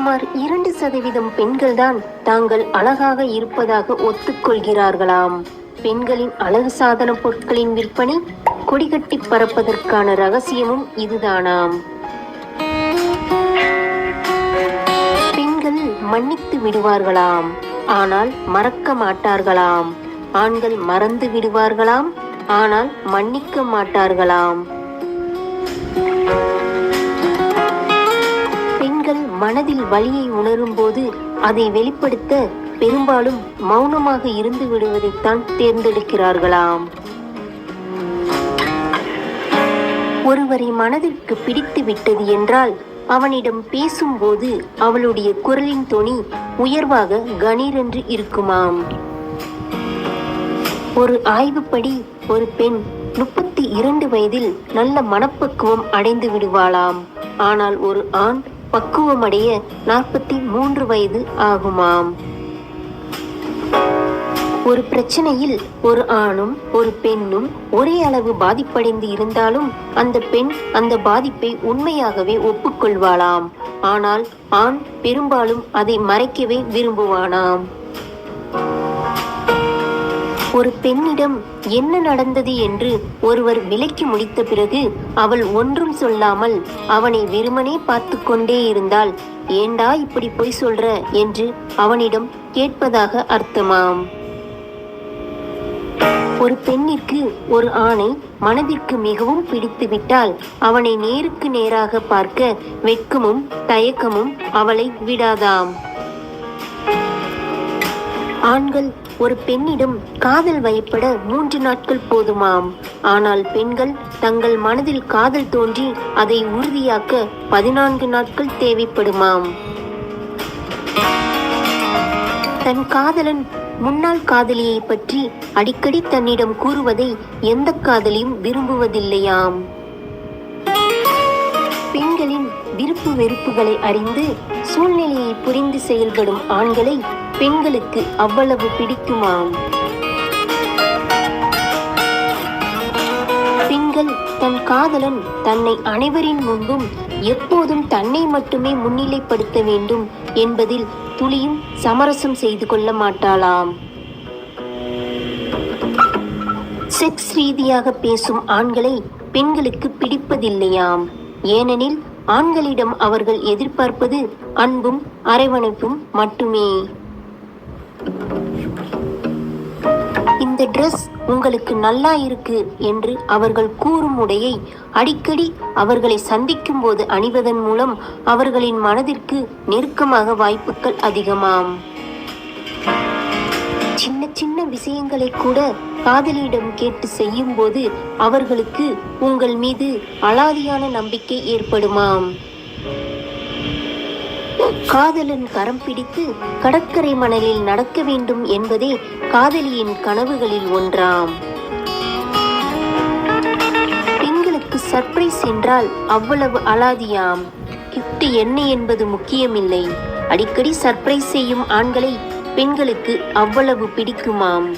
சுமார் 2% பெண்கள்தான் தாங்கள் அழகாக இருப்பதாக ஒத்துக்கொள்கிறார்களாம். பெண்களின் அழகு சாதன பொருட்களின் விற்பனை கொடிகட்டி பறப்பதற்கான ரகசியமும் இதுதானாம். பெண்கள் மன்னித்து விடுவார்களாம், ஆனால் மறக்க மாட்டார்களாம். ஆண்கள் மறந்து விடுவார்களாம், ஆனால் மன்னிக்க மாட்டார்களாம். பெண்கள் மனதில் வலியை உணரும் போது அதை வெளிப்படுத்த பெரும்பாலும் மௌனமாக இருந்து விடுவதைத்தான் தேர்ந்தெடுக்கிறார்களாம். ஒருவரை மனதிற்கு பிடித்து விட்டது என்றால் அவனிடம் பேசும்போது அவளுடைய குரலின் தொனி உயர்வாக கணீரென்று இருக்குமாம். ஒரு ஆய்வுப்படி ஒரு பெண் 32 வயதில் நல்ல மனப்பக்குவம் அடைந்து விடுவாளாம். ஆனால் ஒரு ஆண் பக்குவமடைய 43 வயது ஆகுமாம். ஒரு பிரச்சனையில் ஒரு ஆணும் ஒரு பெண்ணும் ஒரே அளவு பாதிப்படைந்து இருந்தாலும் அந்த பெண் அந்த பாதிப்பை உண்மையாகவே ஒப்புக்கொள்வாளாம். ஆனால் ஆண் பெரும்பாலும் அதை மறைக்கவே விரும்புவானாம். ஒரு பெண்ணிடம் என்ன நடந்தது என்று ஒருவர் விளக்கி முடித்த பிறகு அவள் ஒன்றும் சொல்லாமல் அவனை வெறுமனே பார்த்து கொண்டே இருந்தால், ஏண்டா இப்படி பொய் சொல்ற என்று அவனிடம் கேட்பதாக அர்த்தமாம். ஒரு பெண்ணிற்கு ஒரு ஆணை மனதிற்கு மிகவும் பிடித்துவிட்டால் அவனை நேருக்கு நேராக பார்க்க வெட்கமும் தயக்கமும் அவளை விடாதாம். ஆண்கள் ஒரு பெண்ணிடம் காதல் வயப்பட 3 நாட்கள் போதுமாம். ஆனால் பெண்கள் தங்கள் மனதில் காதல் தோன்றி அதை உறுதியாக்க 14 நாட்கள் தேவைப்படுமாம். தன் காதலன் முன்னாள் காதலியை பற்றி அடிக்கடி தன்னிடம் கூறுவதை எந்த காதலியும் விரும்புவதில்லையாம். பெண்களின் விருப்பு வெறுப்புகளை அறிந்து சூழ்நிலையை புரிந்து செயல்படும் ஆண்களை பெண்களுக்கு அவ்வளவு பிடிக்குமாம். பெண்கள் தன் காதலன் தன்னை அனைவரின் முன்பும் எப்போதும் தன்னை மட்டுமே முன்னிலைப்படுத்த வேண்டும் என்பதில் துளியும் சமரசம் செய்து கொள்ள மாட்டாளாம். செக்ஸ் ரீதியாக பேசும் ஆண்களை பெண்களுக்கு பிடிப்பதில்லையாம். ஏனெனில் ஆண்களிடம் அவர்கள் எதிர்பார்ப்பது அன்பும் அரவணைப்பும் மட்டுமே. இந்த ட்ரெஸ் உங்களுக்கு நல்லா இருக்கு என்று அவர்கள் கூறும் உடையை அடிக்கடி அவர்களை சந்திக்கும் போது அணிவதன் மூலம் அவர்களின் மனதிற்கு நெருக்கமாக வாய்ப்புகள் அதிகமாம். சின்ன சின்ன விஷயங்களை கூட காதலியிடம் கேட்டு செய்யும் போது அவர்களுக்கு உங்கள் மீது அலாதியான நம்பிக்கை ஏற்படுமாம். காதலன் கரம் பிடித்து கடற்கரை மணலில் நடக்க வேண்டும் என்பதே காதலியின் கனவுகளில் ஒன்றாம். பெண்களுக்கு சர்ப்ரைஸ் என்றால் அவ்வளவு அலாதியாம். கிஃப்ட் என்ன என்பது முக்கியமில்லை, அடிக்கடி சர்ப்ரைஸ் செய்யும் ஆண்களை பெண்களுக்கு அவ்வளவு பிடிக்குமாம்.